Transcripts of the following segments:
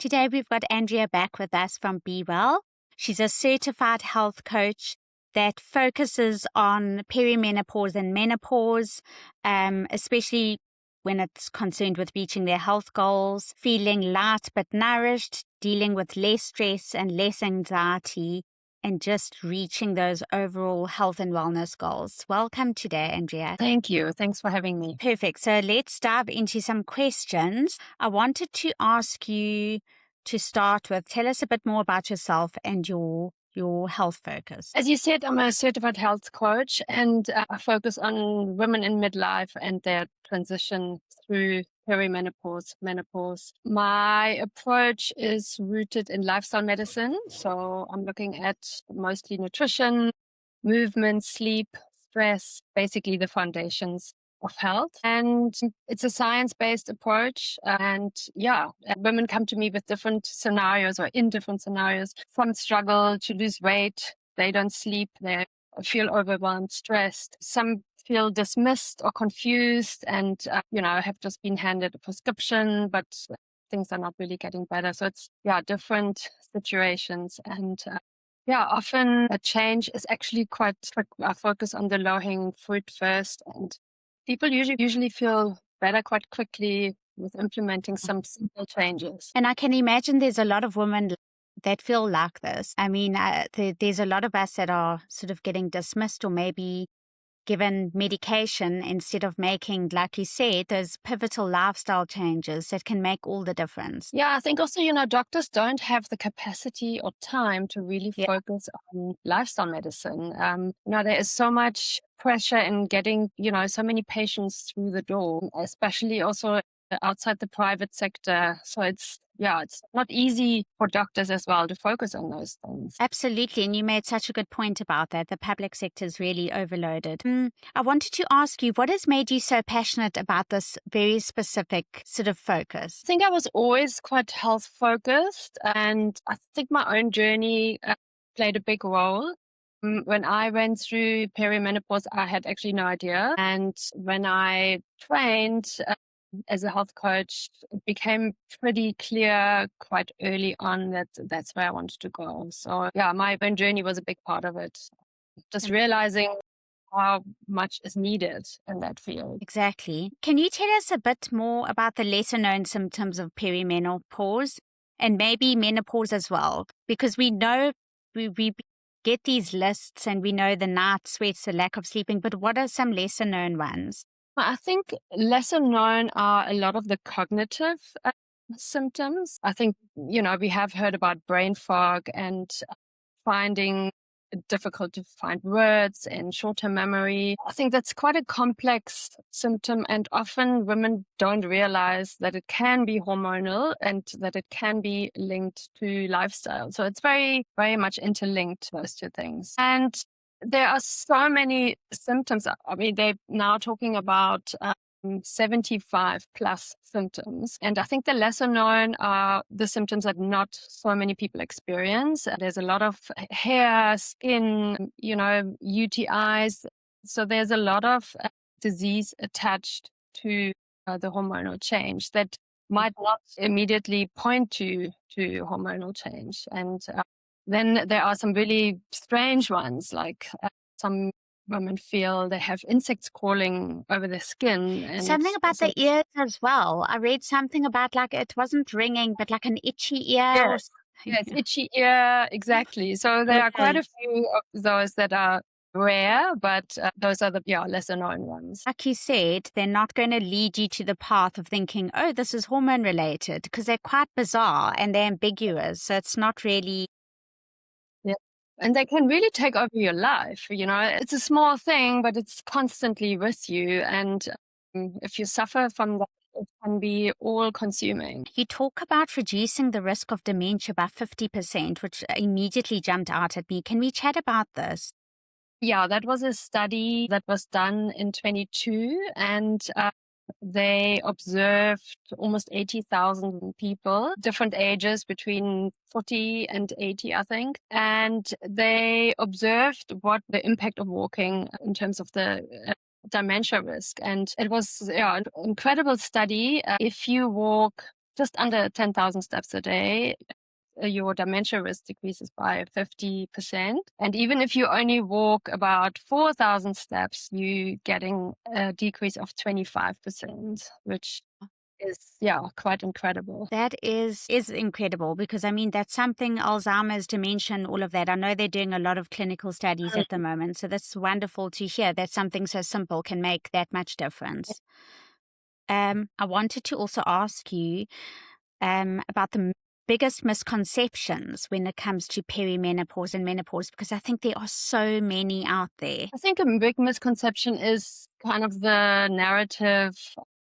Today we've got Andrea back with us from BeWell. She's a certified health coach that focuses on perimenopause and menopause, especially when it's concerned with reaching their health goals, feeling light but nourished, dealing with less stress and less anxiety, and just reaching those overall health and wellness goals. Welcome today, Andrea. Thank you. Thanks for having me. Perfect. So let's dive into some questions. I wanted to ask you to start with, tell us a bit more about yourself and your health focus. As you said, I'm a certified health coach and I focus on women in midlife and their transition through perimenopause, menopause. My approach is rooted in lifestyle medicine. So I'm looking at mostly nutrition, movement, sleep, stress, basically the foundations of health. And it's a science-based approach. And women come to me with different scenarios or in different scenarios. Some struggle to lose weight. They don't sleep. They feel overwhelmed, stressed. Some feel dismissed or confused and, have just been handed a prescription, but things are not really getting better. So it's, different situations. And often a change is actually quite quick. I focus on the low-hanging fruit first, and people usually feel better quite quickly with implementing some simple changes. And I can imagine there's a lot of women that feel like this. I mean, there's a lot of us that are sort of getting dismissed or maybe given medication instead of making, like you said, those pivotal lifestyle changes that can make all the difference. Yeah, I think also, doctors don't have the capacity or time to really focus on lifestyle medicine. There is so much pressure in getting, so many patients through the door, especially also outside the private sector. So it's not easy for doctors as well to focus on those things. Absolutely. And you made such a good point about that. The public sector is really overloaded. I wanted to ask you, what has made you so passionate about this very specific sort of focus? I think I was always quite health focused, and I think my own journey played a big role. When I went through perimenopause, I had actually no idea. And when I trained as a health coach, it became pretty clear quite early on that that's where I wanted to go. So my own journey was a big part of it. Just realizing how much is needed in that field. Exactly. Can you tell us a bit more about the lesser known symptoms of perimenopause and maybe menopause as well? Because we know we get these lists and we know the night sweats, the lack of sleeping, but what are some lesser known ones? I think lesser known are a lot of the cognitive symptoms. I think, we have heard about brain fog and finding it difficult to find words and short-term memory. I think that's quite a complex symptom, and often women don't realize that it can be hormonal and that it can be linked to lifestyle. So it's very, very much interlinked, those two things. And there are so many symptoms. I mean, they're now talking about 75 plus symptoms. And I think the lesser known are the symptoms that not so many people experience. There's a lot of hair, skin, UTIs. So there's a lot of disease attached to the hormonal change that might not immediately point to hormonal change. And then there are some really strange ones, like some women feel they have insects crawling over their skin. And something about the ears as well. I read something about like it wasn't ringing, but like an itchy ear. Yes, itchy ear, exactly. So there are quite a few of those that are rare, but those are the lesser known ones. Like you said, they're not going to lead you to the path of thinking, oh, this is hormone related, because they're quite bizarre and they're ambiguous. So it's not really. Yeah. And they can really take over your life. It's a small thing, but it's constantly with you. And if you suffer from that, it can be all consuming. You talk about reducing the risk of dementia by 50%, which immediately jumped out at me. Can we chat about this? Yeah, that was a study that was done in 22, and they observed almost 80,000 people, different ages between 40 and 80, I think. And they observed what the impact of walking in terms of the dementia risk. And it was an incredible study. If you walk just under 10,000 steps a day, your dementia risk decreases by 50%. And even if you only walk about 4,000 steps, you're getting a decrease of 25%, which is, yeah, quite incredible. That is incredible because, I mean, that's something Alzheimer's, dementia, and all of that. I know they're doing a lot of clinical studies at the moment, so that's wonderful to hear that something so simple can make that much difference. I wanted to also ask you about the biggest misconceptions when it comes to perimenopause and menopause, because I think there are so many out there. I think a big misconception is kind of the narrative,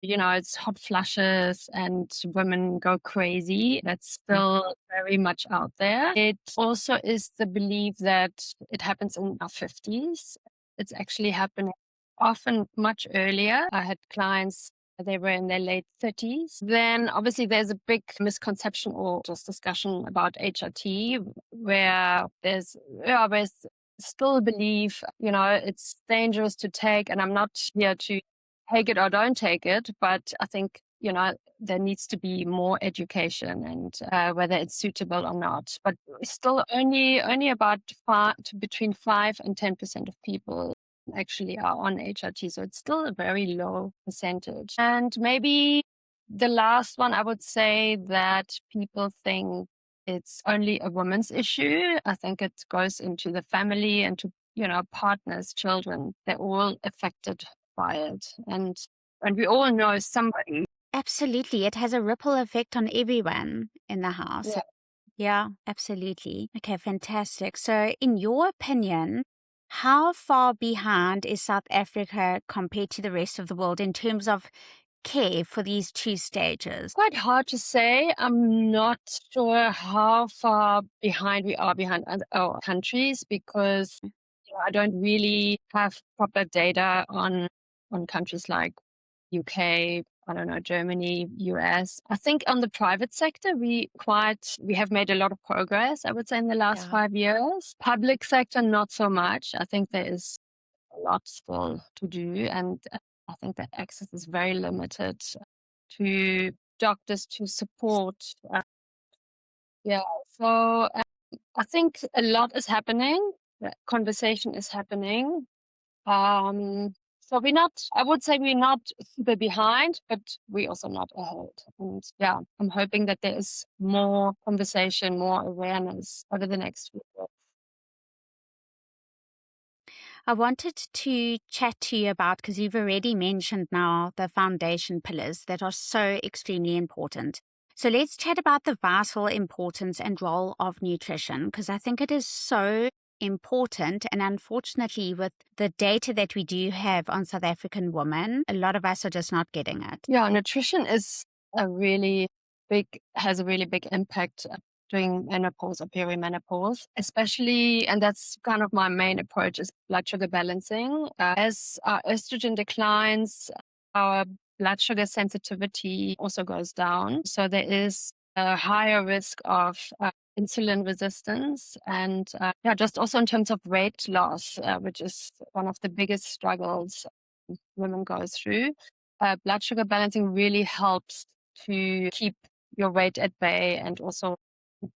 it's hot flushes and women go crazy. That's still very much out there. It also is the belief that it happens in our 50s. It's actually happening often much earlier. I had clients, they were in their late 30s. Then obviously there's a big misconception or just discussion about HRT where there's still believe, it's dangerous to take, and I'm not here to take it or don't take it, but I think, there needs to be more education and whether it's suitable or not. But still only about between 5 and 10% of people actually are on HRT. So it's still a very low percentage. And maybe the last one, I would say that people think it's only a woman's issue. I think it goes into the family and to, partners, children. They're all affected by it. And we all know somebody. Absolutely. It has a ripple effect on everyone in the house. Yeah. Yeah, absolutely. Okay, fantastic. So, in your opinion, how far behind is South Africa compared to the rest of the world in terms of care for these two stages? Quite hard to say. I'm not sure how far behind we are behind our countries because I don't really have proper data on countries like UK, I don't know, Germany, US. I think on the private sector, we have made a lot of progress, I would say, in the last Yeah. 5 years. Public sector, not so much. I think there is a lot still to do. And I think that access is very limited to doctors to support. Yeah. So I think a lot is happening. The conversation is happening. So I would say we're not super behind, but we're also not ahead. And yeah, I'm hoping that there is more conversation, more awareness over the next few years. I wanted to chat to you about, because you've already mentioned now the foundation pillars that are so extremely important. So let's chat about the vital importance and role of nutrition, because I think it is so important. And unfortunately, with the data that we do have on South African women, a lot of us are just not getting it. Yeah, nutrition has a really big impact during menopause or perimenopause, especially, and that's kind of my main approach is blood sugar balancing. As our estrogen declines, our blood sugar sensitivity also goes down. So there is a higher risk of insulin resistance and just also in terms of weight loss, which is one of the biggest struggles women go through. Blood sugar balancing really helps to keep your weight at bay and also,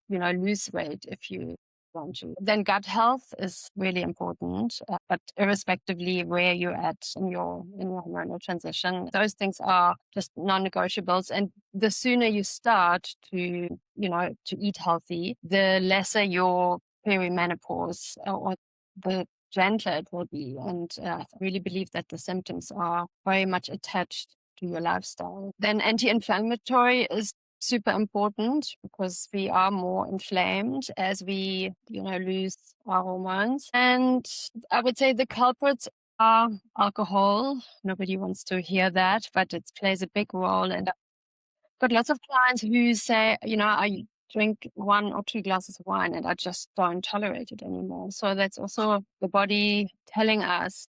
lose weight if you want to. Then gut health is really important, but irrespectively where you're at in your hormonal transition, those things are just non-negotiables. And the sooner you start to eat healthy, the lesser your perimenopause or the gentler it will be. And I really believe that the symptoms are very much attached to your lifestyle. Then anti-inflammatory is super important because we are more inflamed as we, lose our hormones. And I would say the culprits are alcohol. Nobody wants to hear that, but it plays a big role. And I've got lots of clients who say, I drink 1 or 2 glasses of wine and I just don't tolerate it anymore. So that's also the body telling us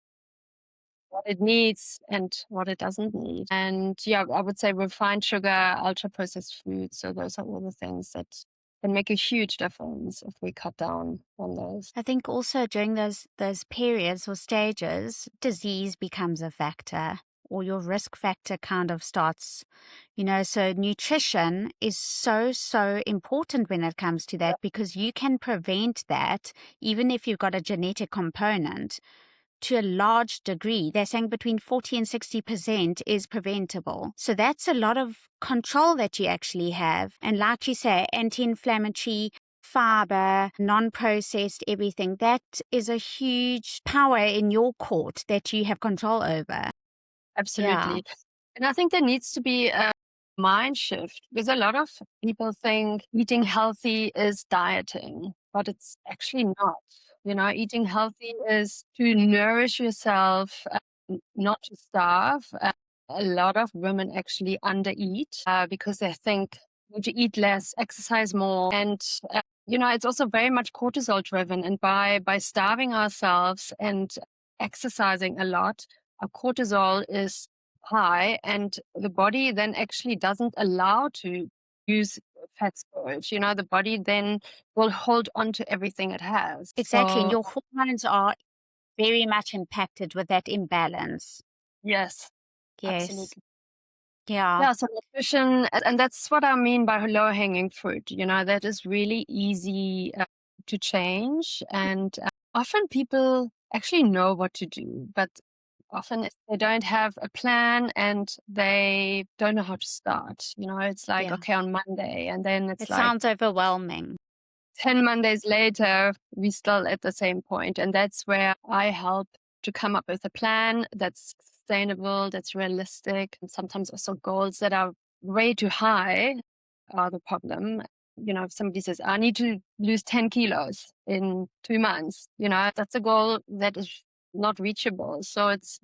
what it needs and what it doesn't need. And yeah, I would say refined sugar, ultra processed foods. So those are all the things that can make a huge difference if we cut down on those. I think also during those periods or stages, disease becomes a factor. or your risk factor kind of starts, so nutrition is so, so important when it comes to that, because you can prevent that even if you've got a genetic component to a large degree. They're saying between 40 and 60% is preventable. So that's a lot of control that you actually have. And like you say, anti-inflammatory, fiber, non-processed, everything. That is a huge power in your court that you have control over. Yeah, Absolutely. And I think there needs to be a mind shift, because a lot of people think eating healthy is dieting, but it's actually not. Eating healthy is to nourish yourself, not to starve. A lot of women actually undereat because they think you need to eat less, exercise more, and it's also very much cortisol driven. And by starving ourselves and exercising a lot, our cortisol is high, and the body then actually doesn't allow to use fat storage. The body then will hold on to everything it has. exactly. And So your hormones are very much impacted with that imbalance. yes, Yes. absolutely. Yeah, Yeah, so nutrition, and that's what I mean by low hanging fruit. That is really easy to change. And often people actually know what to do, but often they don't have a plan and they don't know how to start. It's like, yeah. okay, on Monday, and then it's It like sounds overwhelming. 10 Mondays later, we still at the same point. And that's where I help to come up with a plan that's sustainable, that's realistic, and sometimes also goals that are way too high are the problem. If somebody says, I need to lose 10 kilos in 2 months, that's a goal that is not reachable. So it's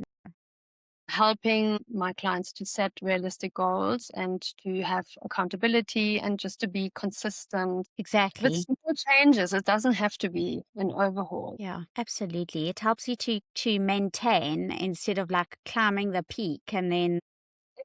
helping my clients to set realistic goals and to have accountability and just to be consistent with Exactly. simple changes. It doesn't have to be an overhaul. Yeah, absolutely. It helps you to maintain instead of like climbing the peak and then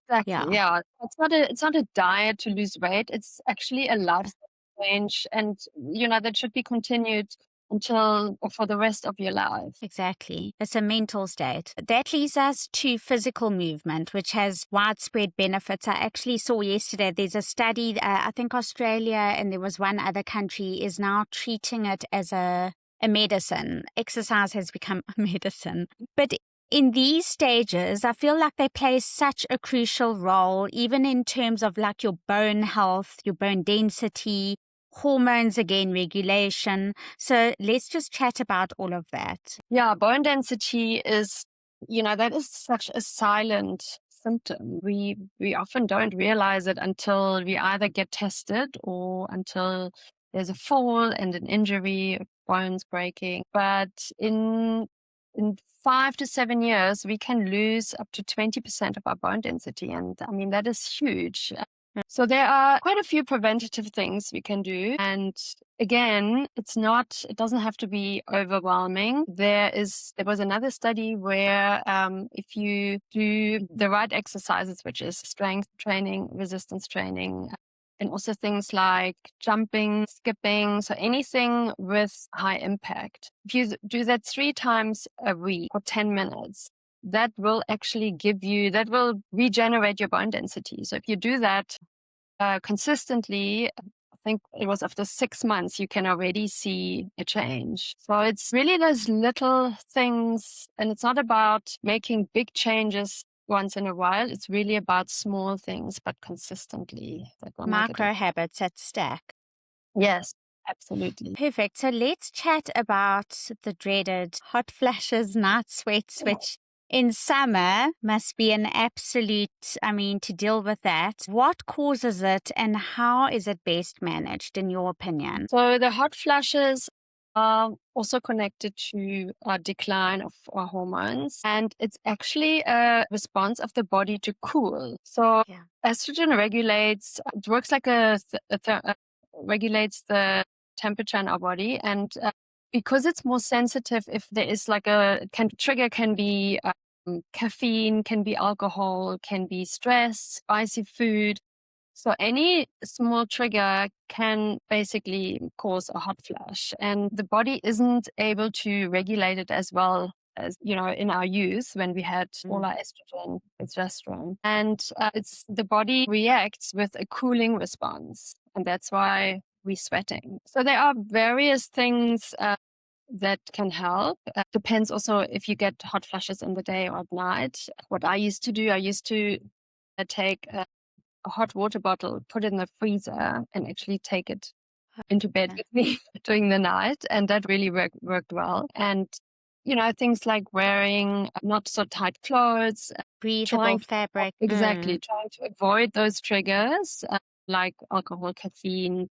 Exactly. yeah, Yeah. It's not a diet to lose weight. It's actually a lifestyle change, and that should be continued until or for the rest of your life. exactly. It's a mental state. That leads us to physical movement, which has widespread benefits. I actually saw yesterday there's a study, I think Australia and there was one other country is now treating it as a medicine. Exercise has become a medicine. But in these stages, I feel like they play such a crucial role, even in terms of like your bone health, your bone density, hormones again, regulation. So let's just chat about all of that. Yeah, bone density is, that is such a silent symptom. We often don't realize it until we either get tested or until there's a fall and an injury, bones breaking. But in 5 to 7 years, we can lose up to 20% of our bone density. And I mean, that is huge. So there are quite a few preventative things we can do. And again, it doesn't have to be overwhelming. There was another study where if you do the right exercises, which is strength training, resistance training, and also things like jumping, skipping, so anything with high impact. If you do that 3 times a week for 10 minutes, that will regenerate your bone density. So if you do that consistently, I think it was after 6 months, you can already see a change. So it's really those little things, and it's not about making big changes once in a while. It's really about small things, but consistently that will make a Micro difference. habits at stack. Yes, absolutely. Perfect. So let's chat about the dreaded hot flashes, night sweats, which in summer must be an absolute, to deal with that. What causes it and how is it best managed, in your opinion? So the hot flashes are also connected to a decline of our hormones, and it's actually a response of the body to cool. So Yeah. estrogen it works like regulates the temperature in our body, and because it's more sensitive, if there is like trigger can be caffeine, can be alcohol, can be stress, spicy food. So any small trigger can basically cause a hot flash, and the body isn't able to regulate it as well as in our youth when we had all our estrogen, progesterone, and it's the body reacts with a cooling response, and that's why we're sweating. So there are various things that can help. Depends also if you get hot flushes in the day or at night. What I used to do, I used to take a hot water bottle, put it in the freezer, and actually take it into bed with me during the night. And that really worked well. And, things like wearing not so tight clothes, Breathable trying to, fabric. exactly, trying to avoid those triggers. Like alcohol, caffeine,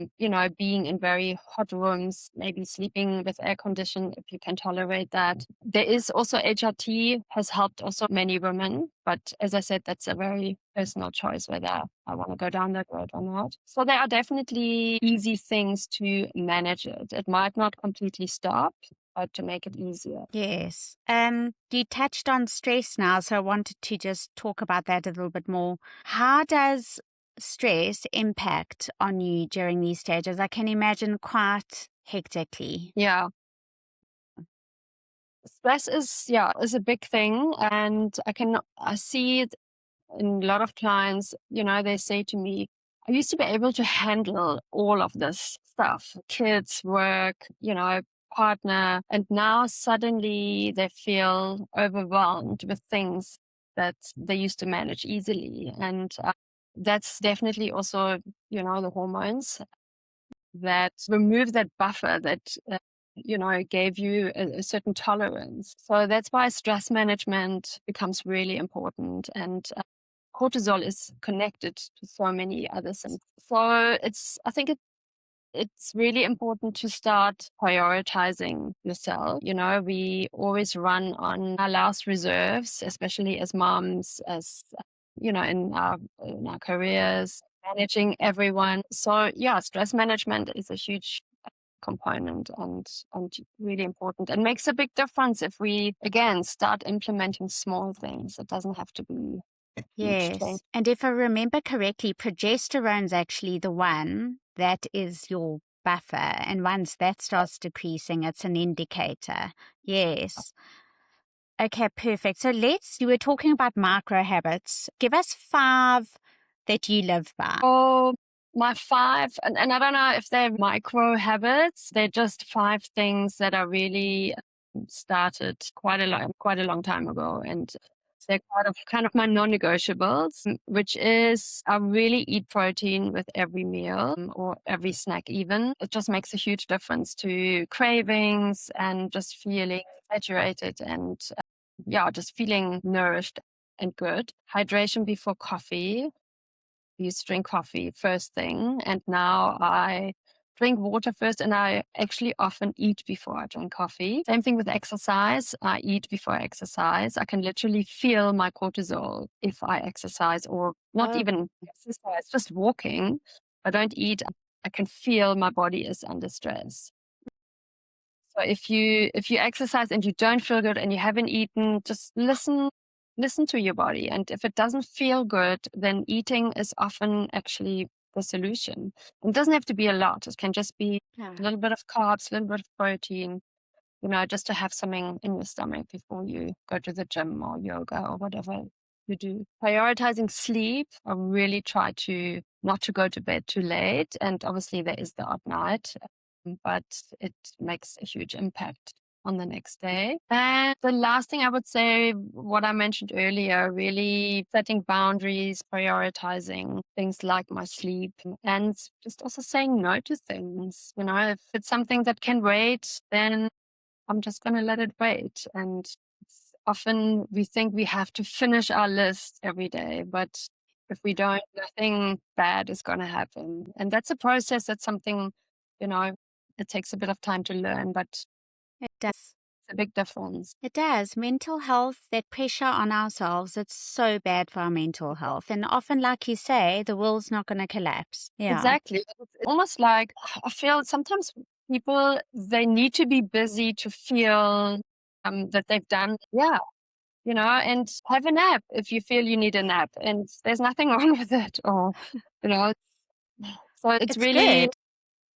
being in very hot rooms, maybe sleeping with air condition if you can tolerate that. There is also HRT has helped also many women, but as I said, that's a very personal choice whether I want to go down that road or not. So there are definitely easy things to manage it. It might not completely stop, but to make it easier. Yes. You touched on stress now, so I wanted to just talk about that a little bit more. How does stress impact on you during these stages? I can imagine quite hectically. Yeah. Stress is a big thing, and I see it in a lot of clients. They say to me, I used to be able to handle all of this stuff, kids, work, partner, and now suddenly they feel overwhelmed with things that they used to manage easily. And that's definitely also, the hormones that remove that buffer that gave you a certain tolerance. So that's why stress management becomes really important, and cortisol is connected to so many other things. So I think it's really important to start prioritizing yourself. We always run on our last reserves, especially as moms, as in our careers, managing everyone. So yeah, stress management is a huge component and really important, and makes a big difference if we again start implementing small things. It doesn't have to be a huge change. Yes. And if I remember correctly, progesterone's actually the one that is your buffer. And once that starts decreasing, it's an indicator. Yes. Okay, perfect. So you were talking about micro habits. Give us 5 that you live by. Oh, my 5, and I don't know if they're micro habits. They're just 5 things that I really started quite a long time ago, and they're kind of my non-negotiables, which is I really eat protein with every meal, or every snack even. It just makes a huge difference to cravings and just feeling saturated and just feeling nourished and good. Hydration before coffee. Used to drink coffee first thing, and now I drink water first, and I actually often eat before I drink coffee. Same thing with exercise. I eat before I exercise. I can literally feel my cortisol if I exercise, or not Oh, even exercise, just walking. I don't eat. I can feel my body is under stress. So if you exercise and you don't feel good and you haven't eaten, just listen to your body. And if it doesn't feel good, then eating is often actually the solution. It doesn't have to be a lot. It can just be yeah. a little bit of carbs, a little bit of protein, just to have something in your stomach before you go to the gym or yoga or whatever you do. Prioritizing sleep, I really try to not to go to bed too late. And obviously there is the odd night, but it makes a huge impact on the next day. And the last thing I would say, what I mentioned earlier, really setting boundaries, prioritizing things like my sleep, and just also saying no to things. If it's something that can wait, then I'm just going to let it wait. And often we think we have to finish our list every day, but if we don't, nothing bad is going to happen. And that's a process. That's something, it takes a bit of time to learn, but it's It does. a big difference. It does. Mental health, that pressure on ourselves, it's so bad for our mental health. And often, like you say, the world's not going to collapse. Yeah. Exactly. It's almost like I feel sometimes people, they need to be busy to feel that they've done. Yeah. And have a nap if you feel you need a nap, and there's nothing wrong with it. Or, you know, so it's It's really, good.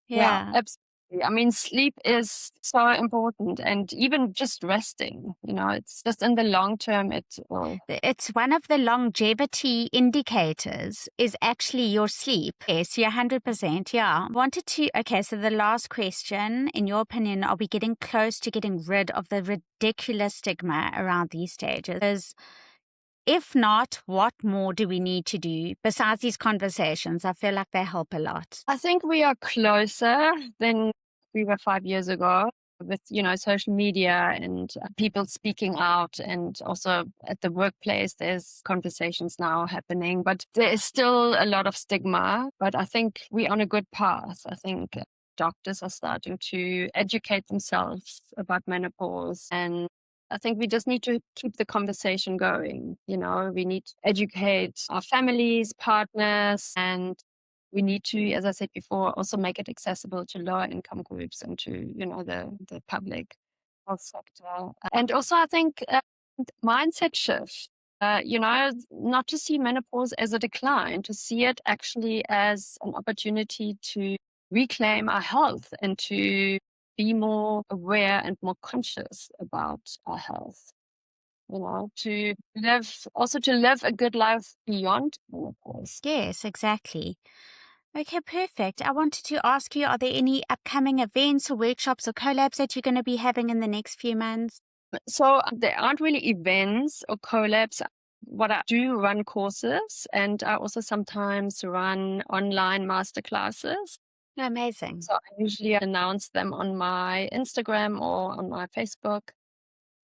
yeah, Yeah. absolutely. I mean, sleep is so important, and even just resting, it's just in the long term, it will. It's one of the longevity indicators is actually your sleep. Yes, you're 100%. Yeah. Wanted to, okay, so the last question, in your opinion, are we getting close to getting rid of the ridiculous stigma around these stages? If not, what more do we need to do besides these conversations? I feel like they help a lot. I think we are closer than we were 5 years ago with, social media and people speaking out. And also at the workplace, there's conversations now happening, but there is still a lot of stigma. But I think we're on a good path. I think doctors are starting to educate themselves about menopause, and I think we just need to keep the conversation going. We need to educate our families, partners, and we need to, as I said before, also make it accessible to lower income groups and to, the public health sector. And also, I think mindset shift. Not to see menopause as a decline, to see it actually as an opportunity to reclaim our health and to be more aware and more conscious about our health. To live a good life beyond menopause. Yes, exactly. Okay, perfect. I wanted to ask you, are there any upcoming events or workshops or collabs that you're going to be having in the next few months? So there aren't really events or collabs. What I do run courses, and I also sometimes run online masterclasses. Amazing. So I usually announce them on my Instagram or on my Facebook.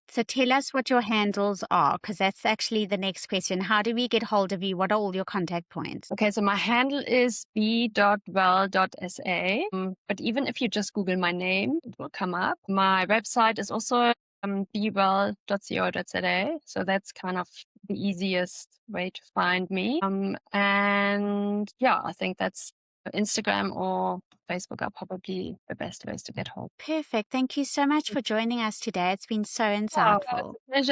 So tell us what your handles are, because that's actually the next question. How do we get hold of you? What are all your contact points? Okay, so my handle is b.well.sa. But even if you just Google my name, it will come up. My website is also bewell.co.za. So that's kind of the easiest way to find me. And yeah, I think that's Instagram or Facebook are probably the best ways to get hold. Perfect. Thank you so much for joining us today. It's been so Oh, it's insightful. a pleasure.